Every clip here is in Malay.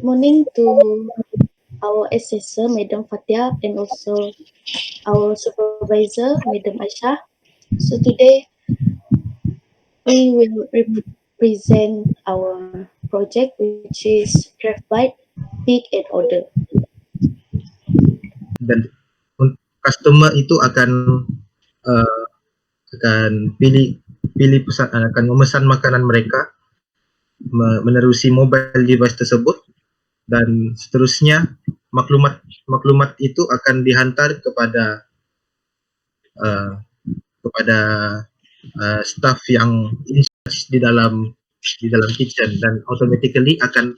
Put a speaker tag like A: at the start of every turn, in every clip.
A: morning to our assessor, Madam Fatia, and also our supervisor, Madam Aisha. So today we will present our project, which is Craftbyte Pick and Order.
B: Dan customer itu uh, akan pilih pesan, akan memesan makanan mereka menerusi mobile device tersebut, dan seterusnya maklumat itu akan dihantar kepada uh, kepada staff yang in charge di dalam kitchen, dan automatically akan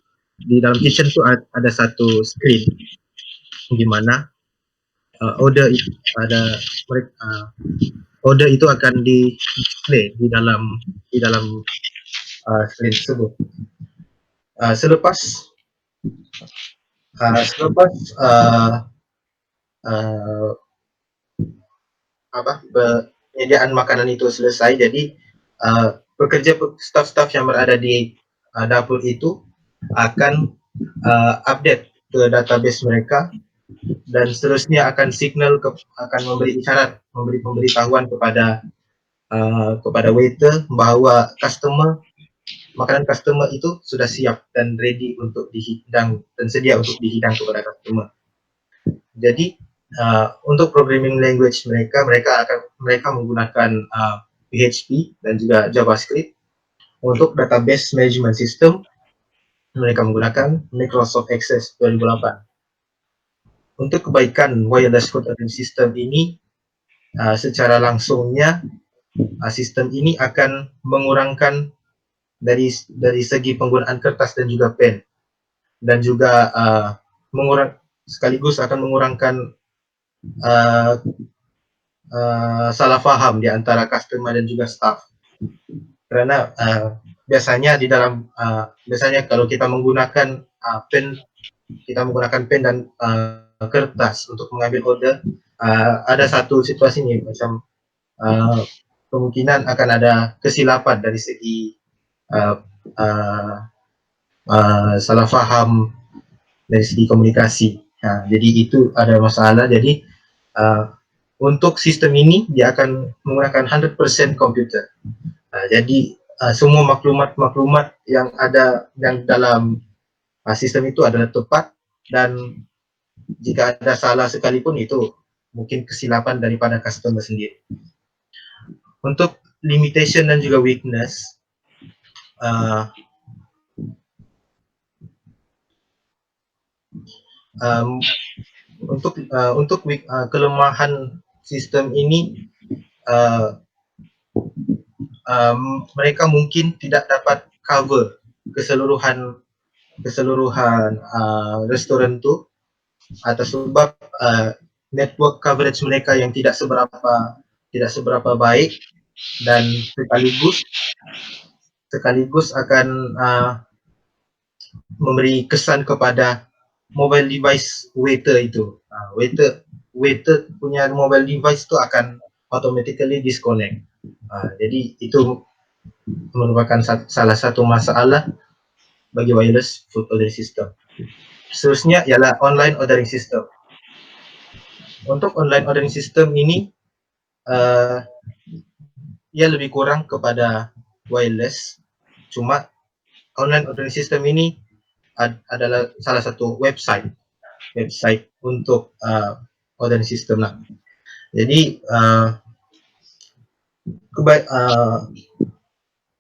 B: di dalam kitchen itu ada satu screen di mana order itu order itu akan di display di dalam screen tersebut. Selepas penyediaan makanan itu selesai, jadi staff-staff yang berada di dapur itu akan update ke database mereka, dan seterusnya akan akan memberi isyarat, memberi pemberitahuan kepada waiter bahawa makanan customer itu sudah siap dan ready untuk dihidang dan sedia untuk dihidang kepada customer. Jadi untuk programming language mereka menggunakan PHP dan juga JavaScript. Untuk database management system mereka menggunakan Microsoft Access 2008. Untuk kebaikan wireless food ordering system ini, secara langsungnya sistem ini akan mengurangkan dari segi penggunaan kertas dan juga pen, dan juga sekaligus akan mengurangkan salah faham di antara customer dan juga staff. Karena biasanya kalau kita menggunakan pen dan kertas untuk mengambil order, ada satu situasi nih, macam kemungkinan akan ada kesilapan dari segi salah faham dari segi komunikasi. Jadi itu ada masalah. Jadi untuk sistem ini dia akan menggunakan 100% komputer. Jadi semua maklumat yang ada dalam sistem itu adalah tepat, dan jika ada salah sekalipun itu mungkin kesilapan daripada customer sendiri. Untuk limitation dan juga weakness, untuk kelemahan sistem ini, mereka mungkin tidak dapat cover keseluruhan restoran itu, atas sebab network coverage mereka yang tidak seberapa baik, dan sekaligus akan memberi kesan kepada mobile device waiter itu. Waiter punya mobile device itu akan automatically disconnect. Jadi itu merupakan salah satu masalah bagi wireless food ordering system. Seterusnya ialah online ordering system. Untuk online ordering system ini, ia lebih kurang kepada wireless, cuma online ordering system ini adalah salah satu website untuk ordering system lah. Jadi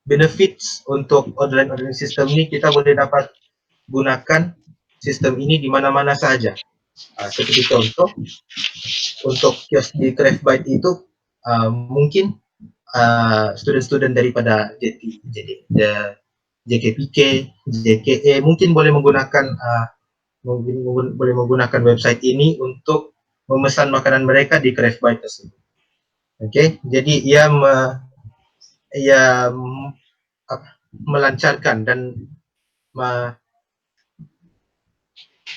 B: benefits untuk ordering system ini, kita boleh dapat gunakan sistem ini di mana-mana saja. Seperti contoh, untuk kios di Craftbyte itu mungkin student-student daripada JKPK, JKE mungkin boleh menggunakan website ini untuk memesan makanan mereka di Craftbyte tersebut. Oke, jadi ia melancarkan dan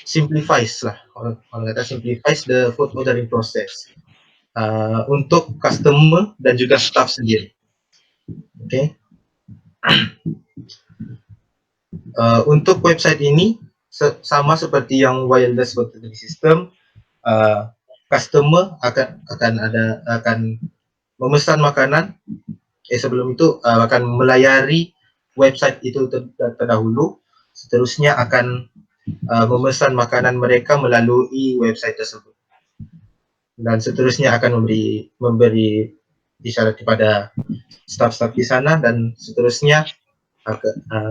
B: simplifies the food ordering process untuk customer dan juga staff sendiri. Oke. Untuk website ini sama seperti yang wireless food delivery system, customer akan memesan makanan. Sebelum itu akan melayari website itu terdahulu, seterusnya akan memesan makanan mereka melalui website tersebut, dan seterusnya akan memberi isyarat kepada staf-staf di sana, dan seterusnya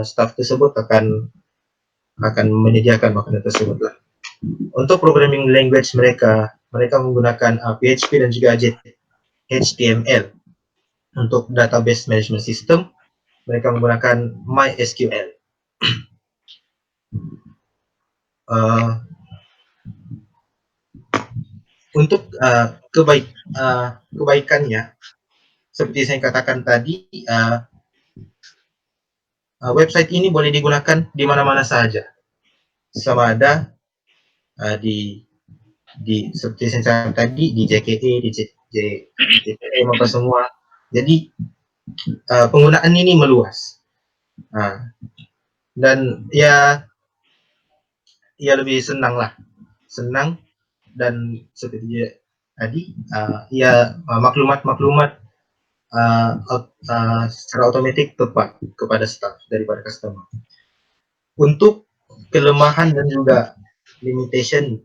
B: staf tersebut akan menyediakan makanan tersebut lah. Untuk programming language mereka menggunakan PHP dan juga HTML. Untuk database management system, mereka menggunakan MySQL. Untuk kebaikannya, seperti saya katakan tadi, website ini boleh digunakan di mana-mana saja, sama ada seperti saya katakan tadi di JKE, di JPM, apa semua. Jadi penggunaan ini meluas, dan ya lebih senang, dan seperti tadi maklumat secara otomatis tepat kepada staff daripada customer. Untuk kelemahan dan juga limitation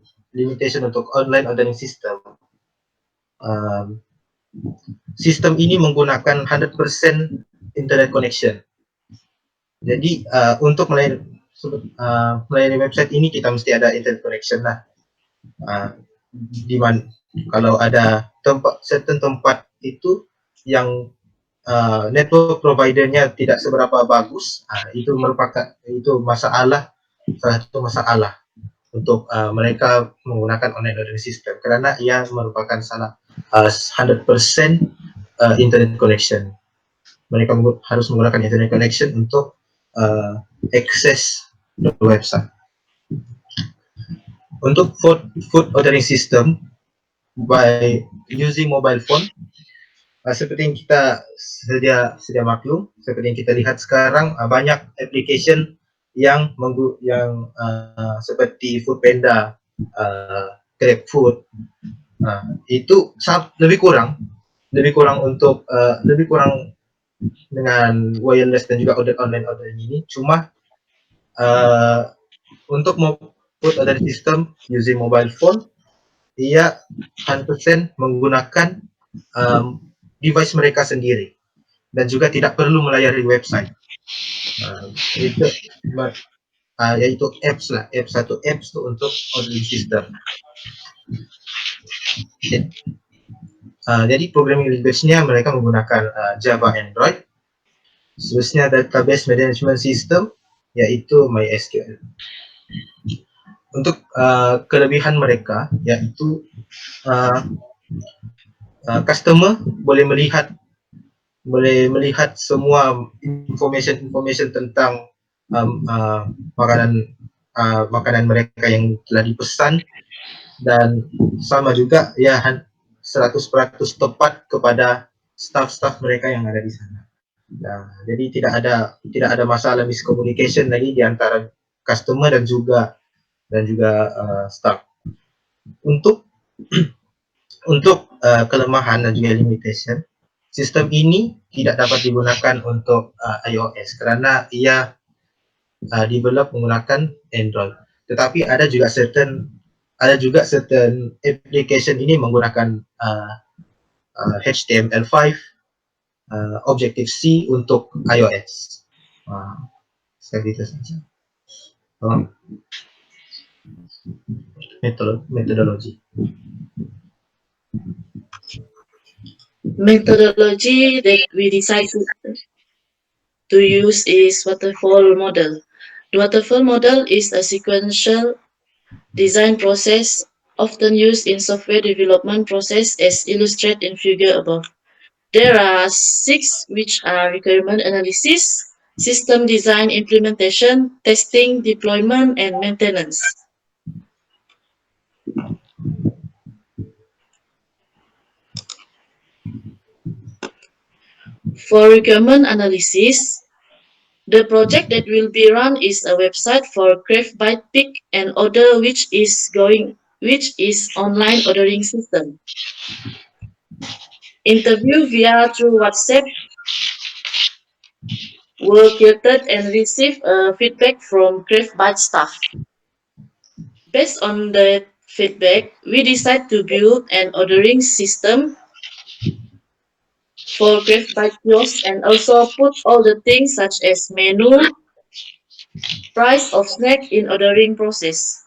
B: untuk online ordering system, sistem ini menggunakan 100% internet connection. Jadi untuk melayani website ini kita mesti ada internet connection lah. Di mana kalau ada certain tempat itu yang network providernya tidak seberapa bagus, itu salah satu masalah untuk mereka menggunakan online ordering system, karena ia merupakan 100% internet connection. Mereka harus menggunakan internet connection untuk akses the website. Untuk food ordering system by using mobile phone, seperti yang kita sedia maklum, seperti yang kita lihat sekarang, banyak application yang seperti Foodpanda, GrabFood, itu lebih kurang dengan wireless dan juga online ordering ini. Cuma untuk food ordering system using mobile phone, ia 100% menggunakan device mereka sendiri dan juga tidak perlu melayari website. Yaitu apps untuk ordering system. Jadi programming language-nya mereka menggunakan Java Android. Seterusnya database management system yaitu MySQL. Untuk kelebihan mereka yaitu customer boleh melihat semua information tentang makanan mereka yang telah dipesan, dan sama juga 100% tepat kepada staff mereka yang ada di sana. Jadi tidak ada masalah miscommunication lagi di antara customer dan juga staff. Untuk kelemahan dan juga limitation, sistem ini tidak dapat digunakan untuk iOS karena ia develop menggunakan Android. Tetapi ada juga certain application ini menggunakan HTML5, Objective-C untuk iOS. Seperti itu saja. Methodology.
C: Methodology that we decide to use is waterfall model. The waterfall model is a sequential design process often used in software development process as illustrated in figure above. There are 6, which are requirement analysis, system design implementation, testing, deployment, and maintenance. For requirement analysis, The project that will be run is a website for Crave Bite Pick and Order, which is online ordering system. Interview via through WhatsApp were created and received feedback from Crave Bite staff. Based on the feedback, we decide to build an ordering system for Crave Bite kiosk and also put all the things such as menu, price of snack in ordering process.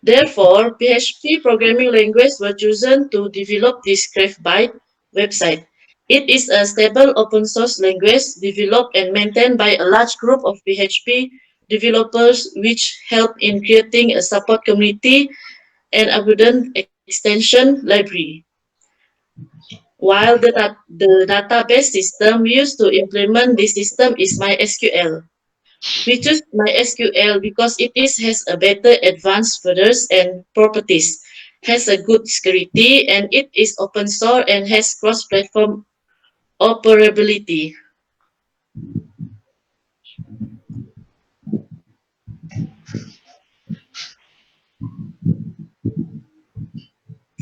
C: Therefore, PHP programming language was chosen to develop this CraftByte website. It is a stable open source language developed and maintained by a large group of PHP developers which help in creating a support community and abundant extension library. While the database system used to implement this system is MySQL. We choose MySQL because has a better advanced features and properties, has a good security, and it is open source and has cross-platform operability.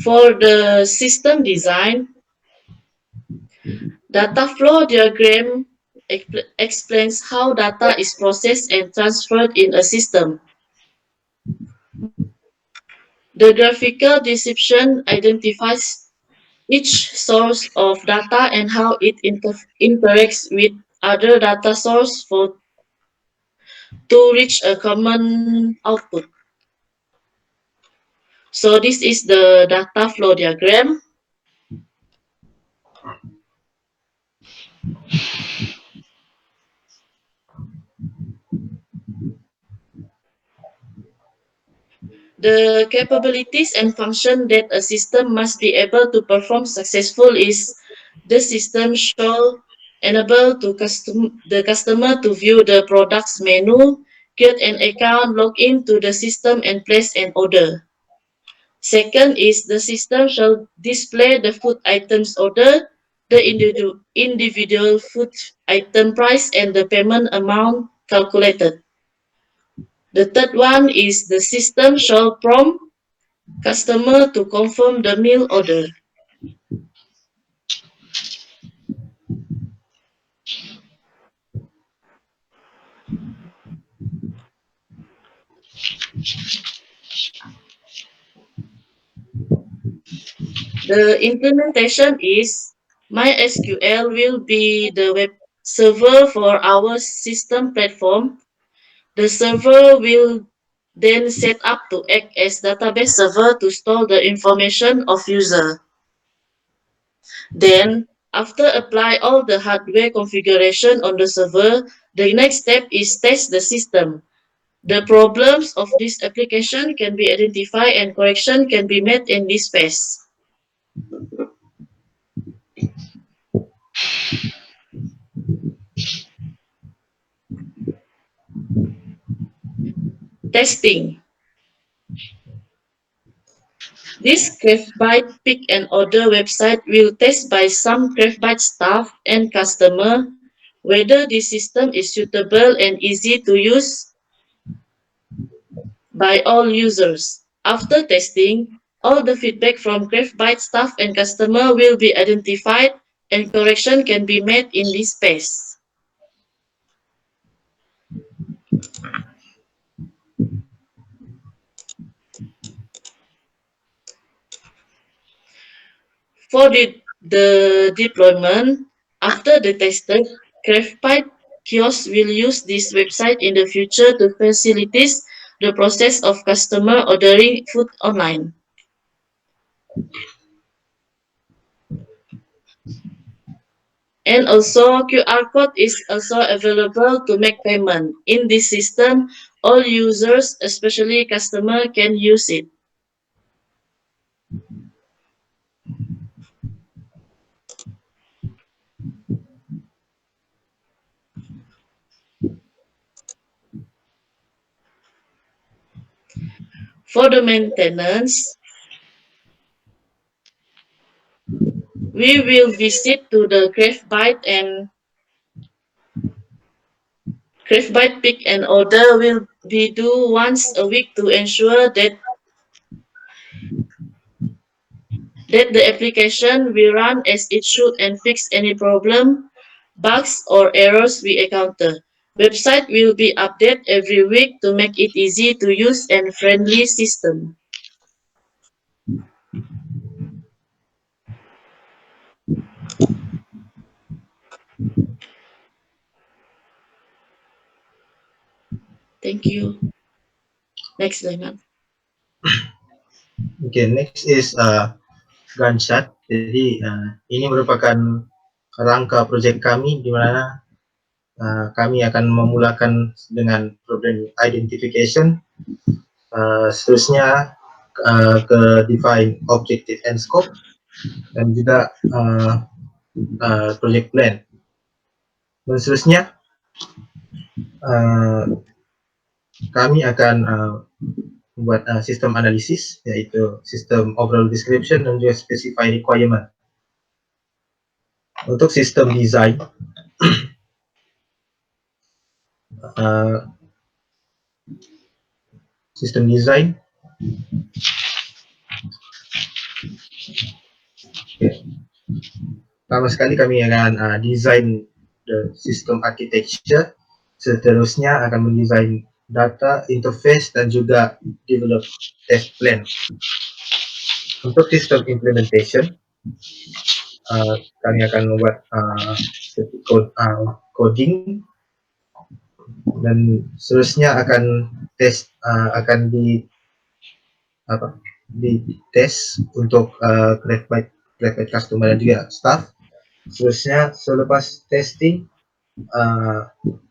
C: For the system design, data flow diagram explains how data is processed and transferred in a system. The graphical description identifies each source of data and how it interacts with other data sources to reach a common output. So this is the data flow diagram. The capabilities and function that a system must be able to perform successful is the system shall enable the customer to view the product's menu, create an account, log in to the system and place an order. Second is the system shall display the food items order, the individual food item price and the payment amount calculated. The third one is the system shall prompt customer to confirm the meal order. The implementation is MySQL will be the web server for our system platform. The server will then set up to act as database server to store the information of user. Then, after apply all the hardware configuration on the server, the next step is test the system. The problems of this application can be identified and correction can be made in this phase. Testing. This Craftbyte pick and order website will test by some Craftbyte staff and customer whether this system is suitable and easy to use by all users. After testing, all the feedback from Craftbyte staff and customer will be identified and correction can be made in this phase. For the deployment, after the tested, Craftbyte kiosks will use this website in the future to facilitate the process of customer ordering food online. And also QR code is also available to make payment. In this system, all users, especially customer, can use it. For the maintenance, We will visit to the Crave Bite pick and order will be do once a week to ensure that the application will run as it should and fix any problem, bugs or errors we encounter. Website will be updated every week to make it easy to use and friendly system. Thank you. Next, Zainab.
B: Okay, next is Gantt chart. Jadi ini merupakan rangka projek kami di mana kami akan memulakan dengan problem identification, seterusnya ke define objective and scope, dan juga project plan. Dan seterusnya kami akan membuat sistem analisis, yaitu sistem overall description dan juga specify requirement. Untuk sistem design, sistem design, pertama sekali kami akan design the system architecture, seterusnya akan mendesain data interface dan juga develop test plan. Untuk sistem implementation, kami akan membuat coding, dan seterusnya akan tes, akan di tes untuk Crave Bite customer dan juga staff. Seterusnya selepas testing,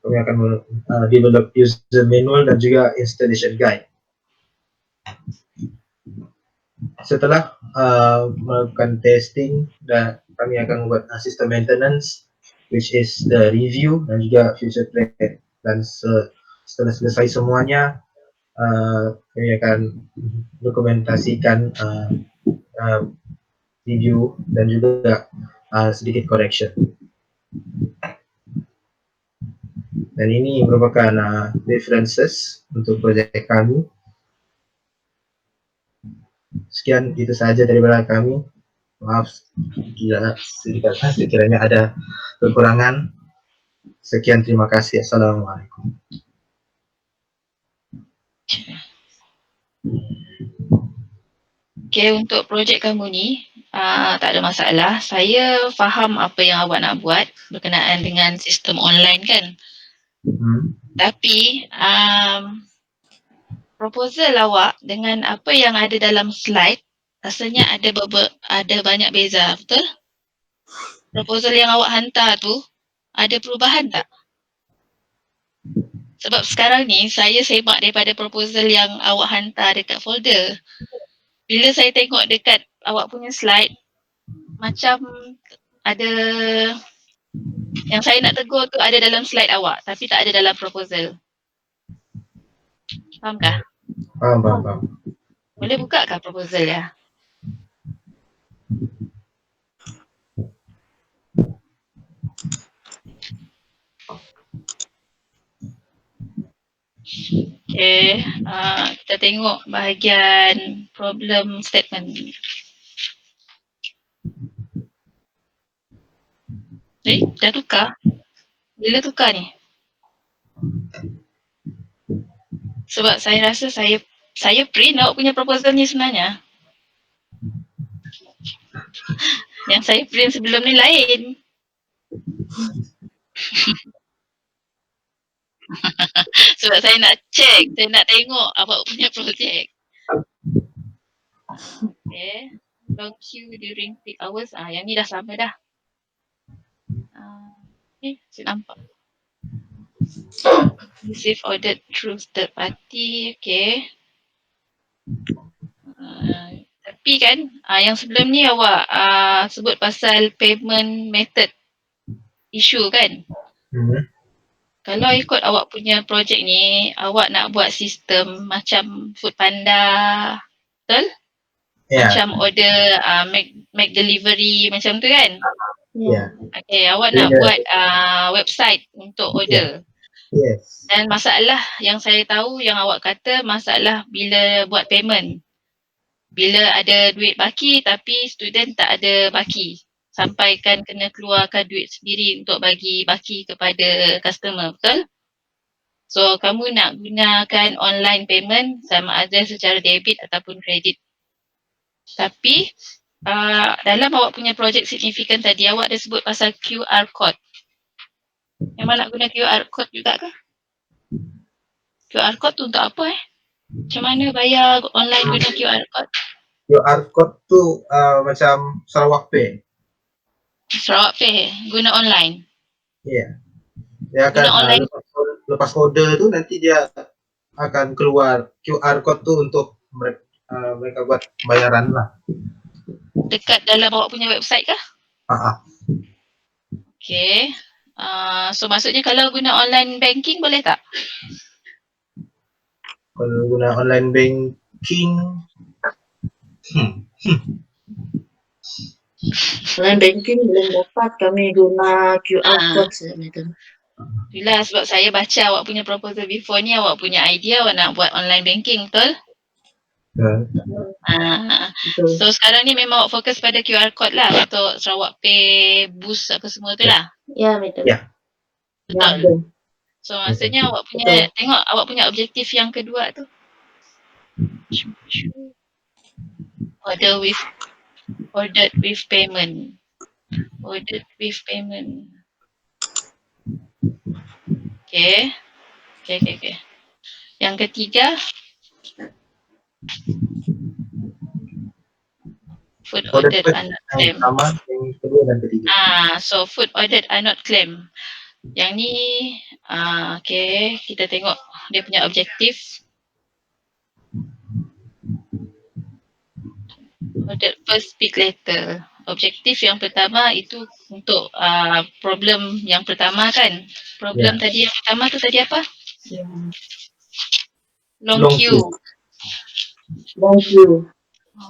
B: kami akan develop user manual dan juga installation guide. Setelah melakukan testing, dan kami akan membuat sistem maintenance, which is the review dan juga future plan. Dan setelah selesai semuanya, kami akan dokumentasikan review dan juga sedikit correction. Dan ini merupakan references untuk projek kami. Sekian, itu saja daripada kami. Maaf sekiranya ada kekurangan. Sekian, terima kasih. Assalamualaikum.
D: Okay, untuk projek kamu ni, tak ada masalah. Saya faham apa yang awak nak buat berkenaan dengan sistem online kan. Tapi proposal awak dengan apa yang ada dalam slide rasanya ada banyak beza, betul? Proposal yang awak hantar tu ada perubahan tak? Sebab sekarang ni saya semak daripada proposal yang awak hantar dekat folder. Bila saya tengok dekat awak punya slide, macam ada yang saya nak tegur tu ada dalam slide awak tapi tak ada dalam proposal. Fahamkah?
B: Faham.
D: Boleh buka kah proposal ya? Okay, kita tengok bahagian problem statement. Dah tukar? Bila tukar ni? Sebab saya rasa saya print awak punya proposal ni sebenarnya. Yang saya print sebelum ni lain. Sebab saya nak check, saya nak tengok awak punya projek. Okay, long queue during peak hours. Yang ni dah sama dah. Saya nampak. Receive audit through third party, okay. Tapi kan, yang sebelum ni awak sebut pasal payment method issue kan? Kalau ikut awak punya projek ni, awak nak buat sistem macam Foodpanda, betul?
B: Ya,
D: Macam order make delivery macam tu kan.
B: ya,
D: Okay, awak
B: Jadi
D: nak
B: dia-
D: buat website untuk order.
B: yes.
D: Dan masalah yang saya tahu yang awak kata masalah bila buat payment. Bila ada duit baki tapi student tak ada baki. Sampaikan kena keluarkan duit sendiri untuk bagi baki kepada customer, betul? So, kamu nak gunakan online payment sama ada secara debit ataupun kredit. Tapi, dalam awak punya projek signifikan tadi, awak ada sebut pasal QR code. Memang nak guna QR code juga ke? QR code tu untuk apa Macam mana bayar online guna QR code?
B: QR code tu macam Sarawak Pay.
D: Sarawak Pay, guna online.
B: Ya. Dia akan
D: Guna online.
B: lepas order tu nanti dia akan keluar QR code tu untuk mereka buat bayaran lah.
D: Dekat dalam awak punya website kah? Okay. So maksudnya kalau guna online banking boleh tak?
B: Kalau guna online banking,
C: Online banking belum dapat kami guna QR code saja, madam.
D: Itulah sebab saya baca awak punya proposal before ni, awak punya idea awak nak buat online banking, betul?
C: Betul.
D: So sekarang ni memang awak fokus pada QR code lah untuk Sarawak Pay, Boost apa semua tu lah.
A: Ya, madam.
B: Ya.
D: Betul.
C: Betul.
D: So maksudnya awak punya, tengok awak punya objektif yang kedua tu. Ordered with payment. Ordered with payment. Okay. Yang ketiga, food ordered are not claimed.
B: Sama yang kedua dan ketiga.
D: So food ordered are not claimed. Yang ni, okay, kita tengok dia punya objektif. Ordered first, speak later. Objektif yang pertama itu untuk problem yang pertama kan. Problem tadi yang pertama tu tadi apa? Long queue.
C: Long queue.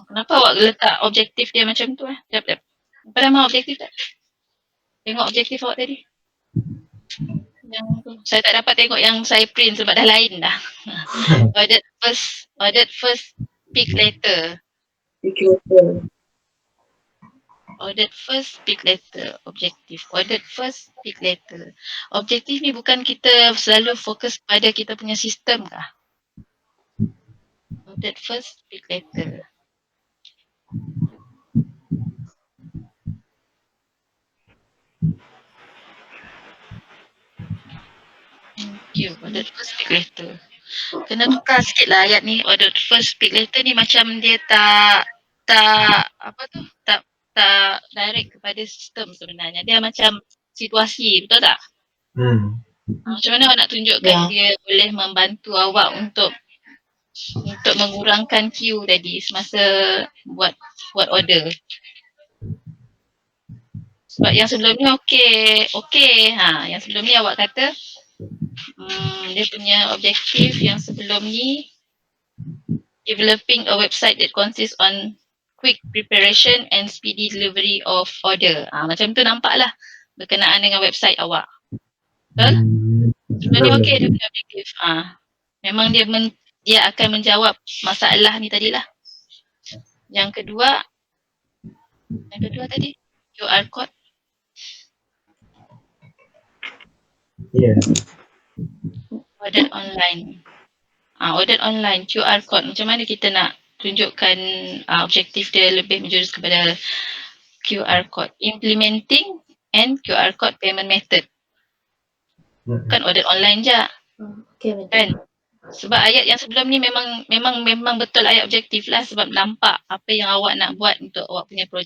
D: Kenapa awak letak objektif dia macam tu Sekejap. Apa nama objektif tak? Tengok objektif awak tadi. Yang tu. Saya tak dapat tengok yang saya print sebab dah lain dah. Ordered first, speak later. Ordered first, speak later. Objektif. Ordered first, speak later. Objektif ni bukan kita selalu fokus pada kita punya sistem kah? Ordered first, speak later. Ordered first, speak later. Kena tukar sikit lah ayat ni. Ordered first, speak later ni macam dia tak direct kepada sistem sebenarnya. Dia macam situasi, betul tak? Macam mana awak nak tunjukkan dia boleh membantu awak untuk mengurangkan queue tadi semasa buat order. Sebab yang sebelum ni okey. Yang sebelum ni awak kata dia punya objektif yang sebelum ni developing a website that consists on quick preparation and speedy delivery of order. Macam tu nampaklah berkenaan dengan website awak. Betul? Sebelum ni okey dia punya objektif. Memang dia akan menjawab masalah ni tadilah. Yang kedua tadi QR code. Ordered online. Ordered online QR code. Macam mana kita nak tunjukkan objektif dia lebih menjurus kepada QR code. Implementing and QR code payment method. Bukan ordered online je.
A: Okay, madam.
D: Kan? Sebab ayat yang sebelum ni memang betul ayat objektif lah sebab nampak apa yang awak nak buat untuk awak punya projek.